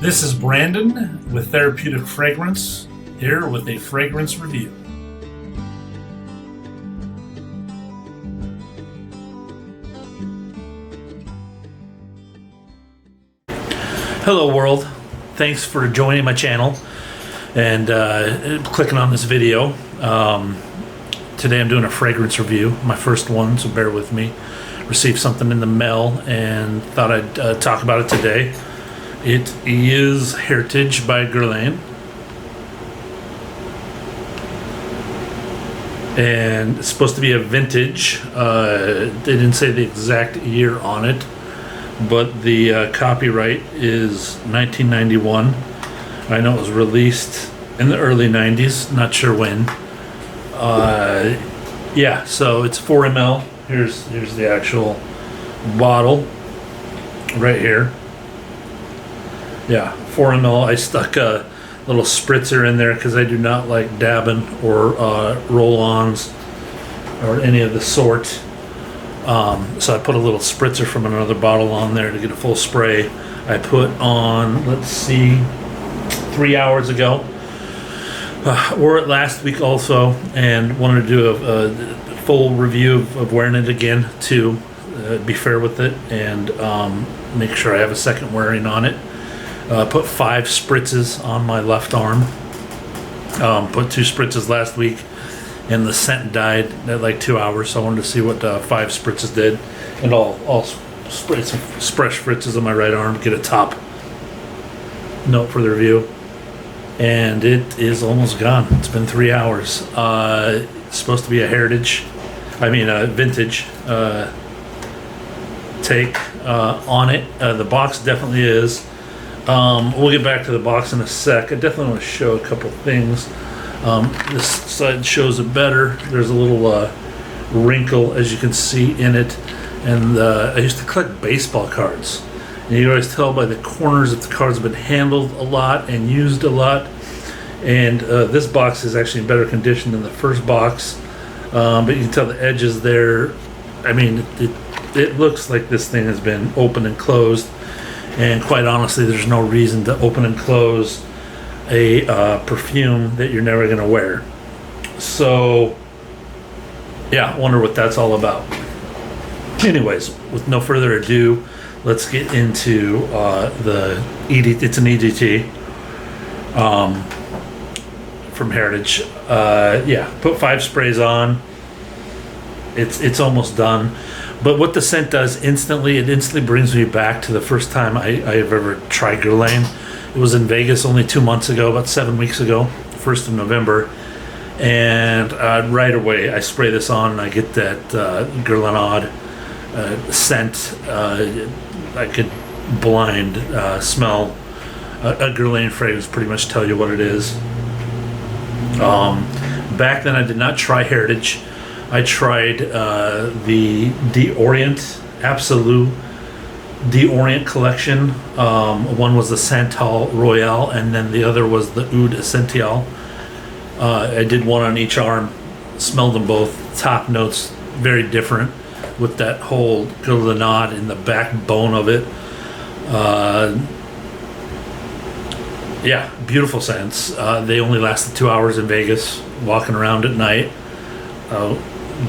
This is Brandon with Therapeutic Fragrance, here with a fragrance review. Hello world, thanks for joining my channel and clicking on this video. Today I'm doing a fragrance review, my first one, so bear with me. Received something in the mail and thought I'd talk about it today. It is Heritage by Guerlain, and it's supposed to be a vintage. They didn't say the exact year on it, but the copyright is 1991. I know it was released in the early 90s, not sure when. Yeah, so it's 4 ml. Here's the actual bottle right here. Yeah, 4 ml. I stuck a little spritzer in there because I do not like dabbing or roll-ons or any of the sort. So I put a little spritzer from another bottle on there to get a full spray. I put on, let's see, 3 hours ago. Wore it last week also, and wanted to do a full review of wearing it again to be fair with it and make sure I have a second wearing on it. Put 5 spritzes on my left arm. Put 2 spritzes last week, and the scent died at like 2 hours, so I wanted to see what 5 spritzes did. And I'll spray some fresh spritzes on my right arm, get a top note for the review. And it is almost gone. It's been 3 hours. It's supposed to be a vintage take on it. The box definitely is. We'll get back to the box in a sec. I definitely want to show a couple things. This side shows it better. There's a little wrinkle, as you can see, in it. And I used to collect baseball cards. And you can always tell by the corners if the cards have been handled a lot and used a lot. And this box is actually in better condition than the first box. But you can tell the edges there. I mean, it looks like this thing has been opened and closed. And quite honestly, there's no reason to open and close a perfume that you're never going to wear. So, yeah, I wonder what that's all about. Anyways, with no further ado, let's get into the EDT. It's an EDT from Heritage. Yeah, put 5 sprays on. It's almost done. But what the scent does it instantly brings me back to the first time I have ever tried Guerlain. It was in Vegas only 2 months ago, about 7 weeks ago, 1st of November. And right away I spray this on and I get that Guerlainaide scent. I could blind smell a Guerlain fragrance, pretty much tell you what it is. Back then I did not try Heritage. I tried the D'Orient, Absolute D'Orient collection. One was the Santal Royale, and then the other was the Oud Essential. I did one on each arm, smelled them both. Top notes, very different, with that whole Guerlainaide in the backbone of it. Yeah, beautiful scents. They only lasted 2 hours in Vegas, walking around at night.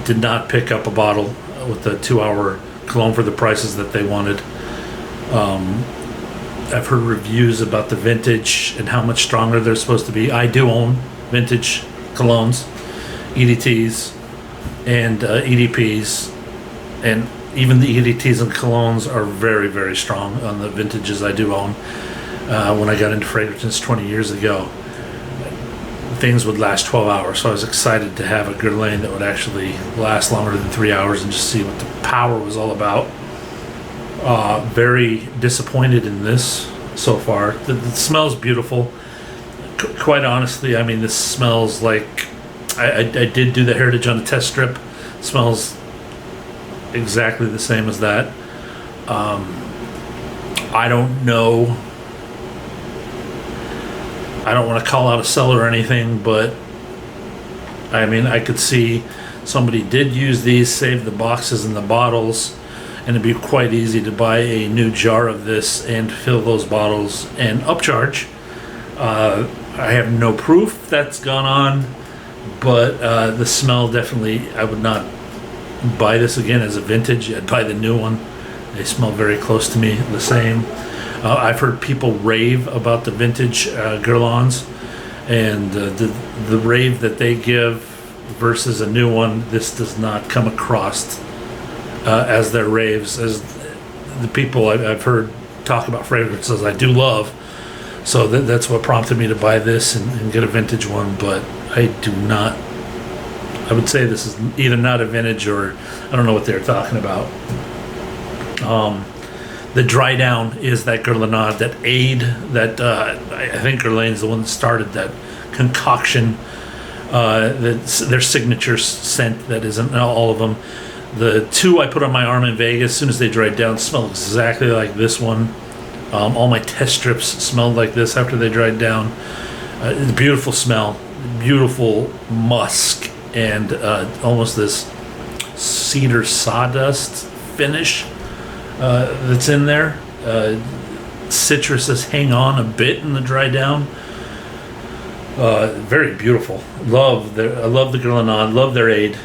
Did not pick up a bottle with the 2-hour cologne for the prices that they wanted. I've heard reviews about the vintage and how much stronger they're supposed to be. I do own vintage colognes, EDTs, and EDPs, and even the EDTs and colognes are very, very strong on the vintages I do own. When I got into fragrances 20 years ago, things would last 12 hours, so I was excited to have a Guerlain that would actually last longer than 3 hours and just see what the power was all about. Very disappointed in this so far. The smell's beautiful. Quite honestly, I mean, this smells like I did do the Heritage on a test strip. It smells exactly the same as that. I don't know. I don't want to call out a seller or anything, but I mean, I could see somebody did use these, save the boxes and the bottles, and it'd be quite easy to buy a new jar of this and fill those bottles and upcharge. I have no proof that's gone on, but the smell definitely, I would not buy this again as a vintage. I'd buy the new one. They smell very close to me, the same. I've heard people rave about the vintage Guerlains, and the rave that they give versus a new one, this does not come across as their raves, as the people I've heard talk about fragrances I do love. So that's what prompted me to buy this and get a vintage one, but I do not. I would say this is either not a vintage or I don't know what they're talking about. The dry down is that Guerlainaide, that aid, that I think Guerlain's the one that started that concoction, their signature scent that isn't all of them. The two I put on my arm in Vegas, as soon as they dried down, smelled exactly like this one. All my test strips smelled like this after they dried down. It's a beautiful smell, beautiful musk, and almost this cedar sawdust finish that's in there. Citruses hang on a bit in the dry down. Very beautiful. I love the Guerlainaide, love their aid.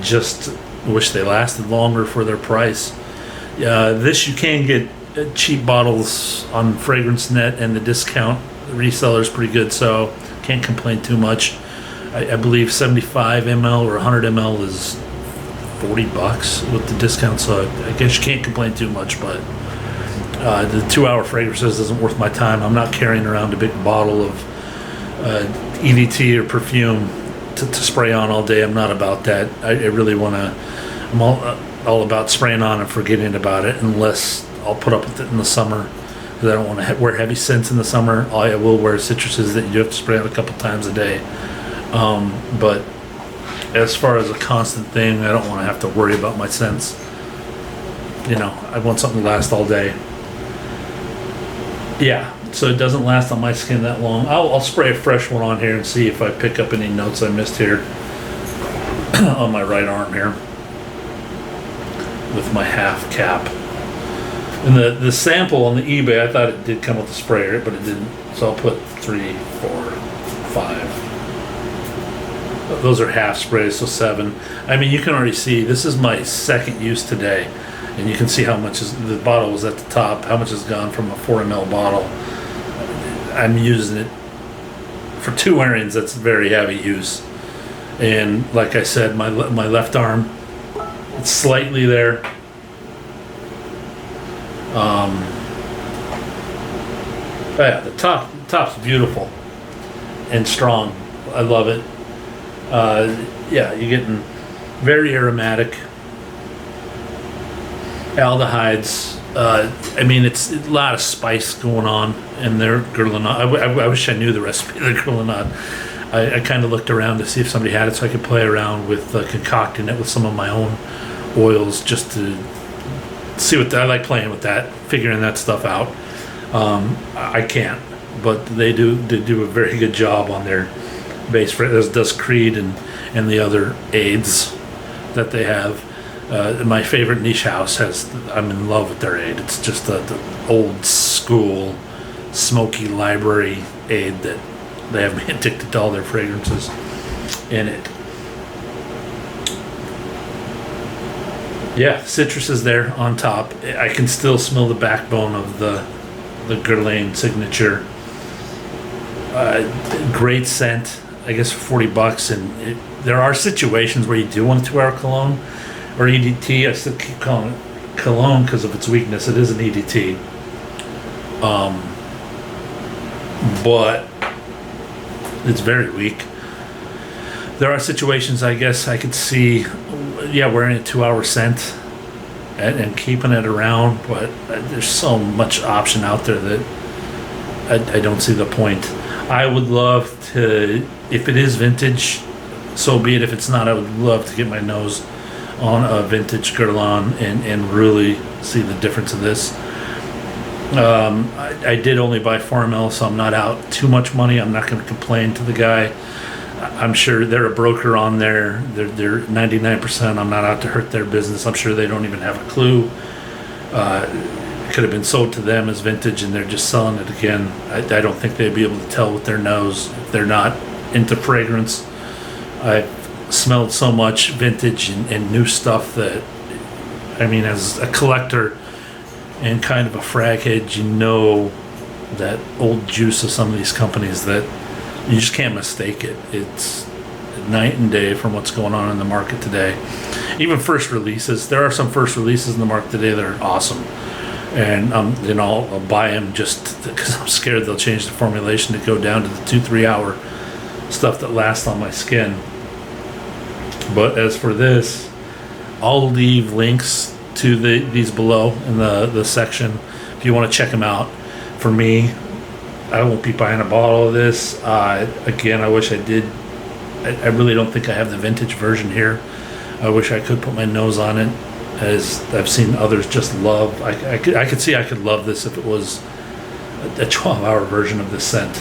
Just wish they lasted longer for their price. This you can get cheap bottles on Fragrance Net, and the discount reseller is pretty good, so can't complain too much. I believe 75 ml or 100 ml is $40 with the discount, so I guess you can't complain too much. But the 2-hour fragrances isn't worth my time. I'm not carrying around a big bottle of EDT or perfume to spray on all day. I'm not about that. I really want to. I'm all about spraying on and forgetting about it, unless I'll put up with it in the summer, because I don't want to wear heavy scents in the summer. I will wear citruses that you have to spray on a couple times a day. But as far as a constant thing, I don't want to have to worry about my scents. You know, I want something to last all day. Yeah, so it doesn't last on my skin that long. I'll spray a fresh one on here and see if I pick up any notes I missed here on my right arm here with my half cap. And the sample on the eBay, I thought it did come with a sprayer, but it didn't. So I'll put 3, 4, 5. Those are half sprays, so 7. I mean, you can already see this is my second use today, and you can see how much the bottle was at the top, how much has gone from a 4 ml bottle. I'm using it for 2 errands. That's very heavy use. And like I said, my left arm, it's slightly there. Yeah, the top's beautiful and strong. I love it. Yeah, you're getting very aromatic aldehydes. I mean, it's a lot of spice going on in their Guerlainaide. I wish I knew the recipe of the Guerlainaide. I kind of looked around to see if somebody had it, so I could play around with concocting it with some of my own oils, just to see what I like playing with that, figuring that stuff out. I can't, but they do a very good job on their base, as does Creed and the other aids that they have. My favorite niche house I'm in love with their aid. It's just the old school smoky library aid that they have me addicted to all their fragrances in it. Yeah, citrus is there on top. I can still smell the backbone of the Guerlain signature. Great scent, I guess, for $40. And there are situations where you do want a 2-hour cologne or EDT. I still keep calling it cologne because of its weakness. It is an EDT. But it's very weak. There are situations, I guess, I could see, wearing a 2-hour scent and keeping it around, but there's so much option out there that I don't see the point. I would love to, if it is vintage, so be it. If it's not, I would love to get my nose on a vintage Guerlain and really see the difference of this. I did only buy 4 ml, so I'm not out too much money. I'm not going to complain to the guy I'm sure they're a broker on there. They're 99%. I'm not out to hurt their business. I'm sure they don't even have a clue. It could have been sold to them as vintage and they're just selling it again. I don't think they'd be able to tell with their nose if they're not into fragrance. I've smelled so much vintage and new stuff that, I mean, as a collector and kind of a frag head, you know that old juice of some of these companies that you just can't mistake it. It's night and day from what's going on in the market today. Even first releases, there are some first releases in the market today that are awesome, and I'll buy them just because I'm scared they'll change the formulation to go down to the 2-3 hour stuff that lasts on my skin. But as for this, I'll leave links to these below in the section if you want to check them out. For me, I won't be buying a bottle of this. Again, I wish I did. I really don't think I have the vintage version here. I wish I could put my nose on it, as I've seen others just love. I could see I could love this if it was a 12-hour version of this scent.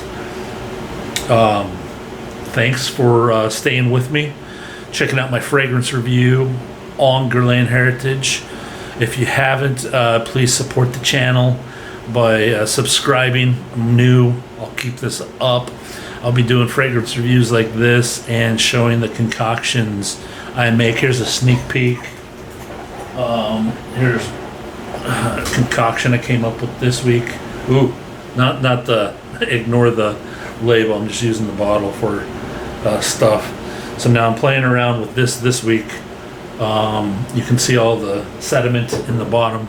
Thanks for staying with me, checking out my fragrance review on Guerlain Heritage. If you haven't, please support the channel by subscribing. I'm new. I'll keep this up. I'll be doing fragrance reviews like this and showing the concoctions I make. Here's a sneak peek. Here's a concoction I came up with this week. Ooh, not the, ignore the label. I'm just using the bottle for stuff. So now I'm playing around with this week. You can see all the sediment in the bottom.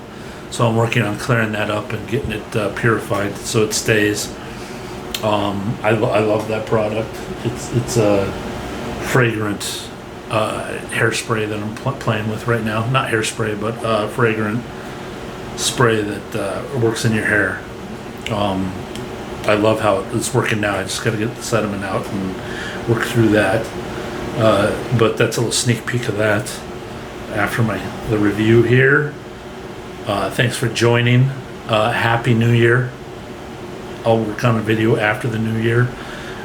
So I'm working on clearing that up and getting it purified so it stays. I love that product. It's a fragrant hairspray that I'm playing with right now. Not hairspray, but fragrant spray that works in your hair. I love how it's working now. I just got to get the sediment out and work through that. But that's a little sneak peek of that after the review here. Thanks for joining. Happy New Year. I'll work on a video after the New Year.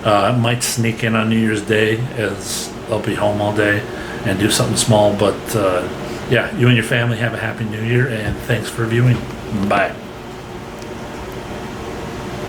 I might sneak in on New Year's Day, as I'll be home all day, and do something small. But yeah, you and your family have a Happy New Year, and thanks for viewing. Bye.